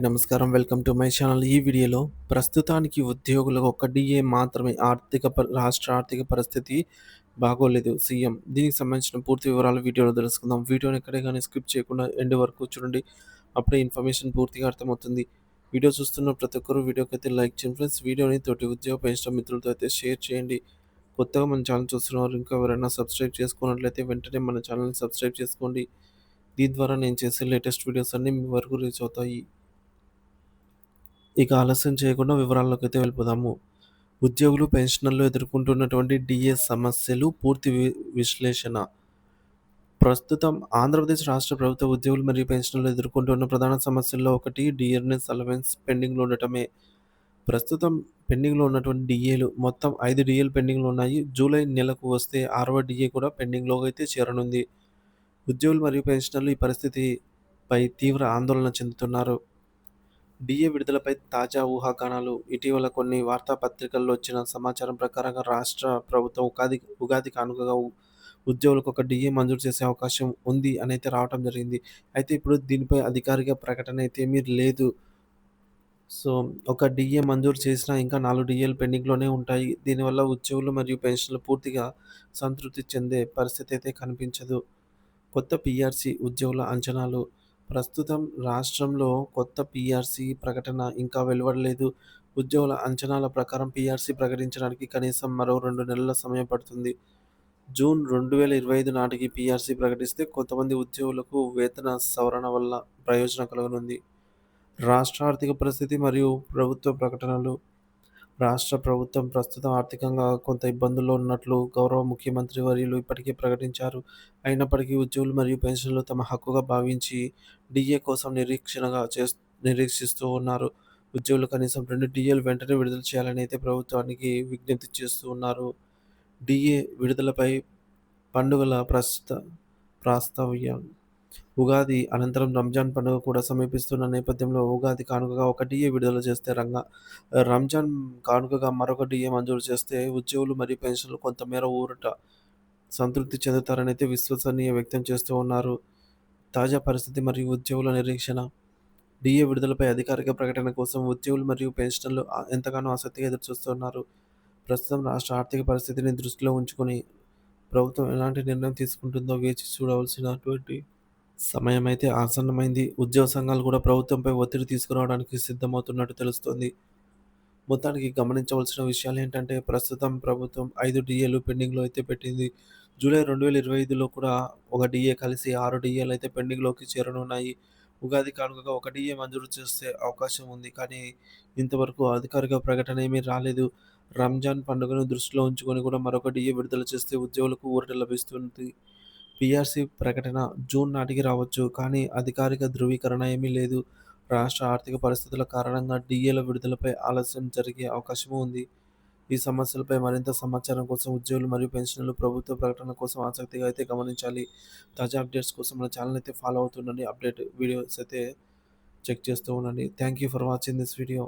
నమస్కారం. Welcome to my channel. ఈ వీడియోలో ప్రస్తుతానికి ఉద్యోగులకు ఒక్క డీఏ మాత్రమే రాష్ట్ర ఆర్థిక పరిస్థితి బాగోలేదు సీఎం. దీనికి సంబంధించిన పూర్తి వివరాలు వీడియోలో తెలుసుకుందాం. వీడియోని ఎక్కడే గాని స్కిప్ చేయకుండా ఎండ్ వరకు చూడండి. అప్పుడే ఇన్ఫర్మేషన్ పూర్తిగా అర్థమవుతుంది. వీడియో చూస్తున్న ప్రతి ఒక్కరు వీడియోకైతే లైక్ చేయండి ఫ్రెండ్స్. వీడియోని తోటి ఉద్యోగ పెన్షన్ మిత్రులతో అయితే షేర్ చేయండి. కొత్తగా మన ఛానల్ చూస్తున్నవారు ఇంకా ఎవరైనా సబ్స్క్రైబ్ చేసుకున్నట్లయితే వెంటనే మన ఛానల్‌ని సబ్స్క్రైబ్ చేసుకోండి. దీని ద్వారా నేను చేసే లేటెస్ట్ వీడియోస్ అన్నీ మీ వరకు రీచ్ అవుతాయి. ఇక ఆలస్యం చేయకుండా వివరాల్లోకైతే వెళ్ళిపోదాము. ఉద్యోగులు, పెన్షనర్లు ఎదుర్కొంటున్నటువంటి డీఏ సమస్యలు పూర్తి విశ్లేషణ. ప్రస్తుతం ఆంధ్రప్రదేశ్ రాష్ట్ర ప్రభుత్వ ఉద్యోగులు మరియు పెన్షనర్లు ఎదుర్కొంటున్న ప్రధాన సమస్యల్లో ఒకటి డియర్నెస్ అలవెన్స్ పెండింగ్‌లో ఉండటమే. ప్రస్తుతం పెండింగ్‌లో ఉన్నటువంటి డీఏలు మొత్తం 5 డీఏలు పెండింగ్‌లో ఉన్నాయి. జూలై నెలకు వస్తే 6వ డీఏ కూడా పెండింగ్‌లో అయితే చేరనుంది. ఉద్యోగులు మరియు పెన్షనర్లు ఈ పరిస్థితిపై తీవ్ర ఆందోళన చెందుతున్నారు. డీఏ విడుదలపై తాజా ఊహాగానాలు. ఇటీవల కొన్ని వార్తాపత్రికల్లో వచ్చిన సమాచారం ప్రకారంగా రాష్ట్ర ప్రభుత్వం ఉగాది కానుకగా ఉద్యోగులకు ఒక డీఏ మంజూరు చేసే అవకాశం ఉంది అనైతే రావటం జరిగింది. అయితే ఇప్పుడు దీనిపై అధికారిక ప్రకటన అయితే ఏమీ లేదు. సో, ఒక డీఏ మంజూరు చేసినా ఇంకా 4 డీఏలు పెండింగ్‌లోనే ఉంటాయి. దీనివల్ల ఉద్యోగులు మరియు పెన్షన్‌లు పూర్తిగా సంతృప్తి చెందే పరిస్థితి అయితే కనిపించదు. కొత్త పీఆర్సీ ఉద్యోగుల అంచనాలు. ప్రస్తుతం రాష్ట్రంలో కొత్త పీఆర్సీ ప్రకటన ఇంకా వెలువడలేదు. ఉద్యోగుల అంచనాల ప్రకారం పీఆర్సీ ప్రకటించడానికి కనీసం మరో 2 నెలల సమయం పడుతుంది. జూన్ 2025 నాటికి పీఆర్సీ ప్రకటిస్తే కొంతమంది ఉద్యోగులకు వేతన సవరణ వల్ల ప్రయోజనం కలగనుంది. రాష్ట్ర ఆర్థిక పరిస్థితి మరియు ప్రభుత్వ ప్రకటనలు. రాష్ట్ర ప్రభుత్వం ప్రస్తుతం ఆర్థికంగా కొంత ఇబ్బందుల్లో ఉన్నట్లు గౌరవ ముఖ్యమంత్రి వర్యులు ఇప్పటికే ప్రకటించారు. అయినప్పటికీ ఉద్యోగులు మరియు పెన్షన్లు తమ హక్కుగా భావించి డీఏ కోసం నిరీక్షిస్తూ ఉన్నారు. ఉద్యోగులు కనీసం 2 డీఏలు వెంటనే విడుదల చేయాలని అయితే ప్రభుత్వానికి విజ్ఞప్తి చేస్తూ ఉన్నారు. డీఏ విడుదలపై పండుగల ప్రాస్తవ్యం. ఉగాది అనంతరం రంజాన్ పండుగ కూడా సమీపిస్తున్న నేపథ్యంలో ఉగాది కానుకగా ఒక డీఏ విడుదల చేస్తే రంజాన్ కానుకగా మరొక డీఏ మంజూరు చేస్తే ఉద్యోగులు మరియు పెన్షన్లు కొంతమేర సంతృప్తి చెందుతారని అయితే విశ్వసనీయ వ్యక్తం చేస్తూ ఉన్నారు. తాజా పరిస్థితి మరియు ఉద్యోగుల నిరీక్షణ. డీఏ విడుదలపై అధికారిక ప్రకటన కోసం ఉద్యోగులు మరియు పెన్షనర్లు ఎంతగానో ఆసక్తిగా ఎదురుచూస్తున్నారు. ప్రస్తుతం రాష్ట్ర ఆర్థిక పరిస్థితిని దృష్టిలో ఉంచుకొని ప్రభుత్వం ఎలాంటి నిర్ణయం తీసుకుంటుందో వేచి చూడవలసినటువంటి సమయమైతే ఆసన్నమైంది. ఉద్యోగ సంఘాలు కూడా ప్రభుత్వంపై ఒత్తిడి తీసుకురావడానికి సిద్ధమవుతున్నట్టు తెలుస్తోంది. మొత్తానికి గమనించవలసిన విషయాలేంటంటే ప్రస్తుతం ప్రభుత్వం 5 డీఏలు పెండింగ్‌లో అయితే పెట్టింది. జూలై 2025లో కూడా ఒక డీఏ కలిసి 6 డీఏలు అయితే పెండింగ్‌లోకి చేరనున్నాయి. ఉగాది కానుకగా ఒక డీఏ మంజూరు చేసే అవకాశం ఉంది. కానీ ఇంతవరకు అధికారిక ప్రకటన ఏమీ రాలేదు. రంజాన్ పండుగను దృష్టిలో ఉంచుకొని కూడా మరొక డీఏ విడుదల చేస్తే ఉద్యోగులకు ఊరట లభిస్తుంది. పీఆర్సీ ప్రకటన జూన్ నాటికి రావచ్చు. కానీ అధికారిక ధృవీకరణ ఏమీ లేదు. రాష్ట్ర ఆర్థిక పరిస్థితుల కారణంగా డీఏల విడుదలపై ఆలస్యం జరిగే అవకాశమూ ఉంది. ఈ సమస్యలపై మరింత సమాచారం కోసం ఉద్యోగులు మరియు పెన్షనర్లు ప్రభుత్వ ప్రకటనల కోసం ఆసక్తిగా అయితే గమనించాలి. తాజా అప్డేట్స్ కోసం మన ఛానల్ అయితే ఫాలో అవుతుండండి. అప్డేట్ వీడియోస్ అయితే చెక్ చేస్తూ ఉండండి. Thank you for watching this video.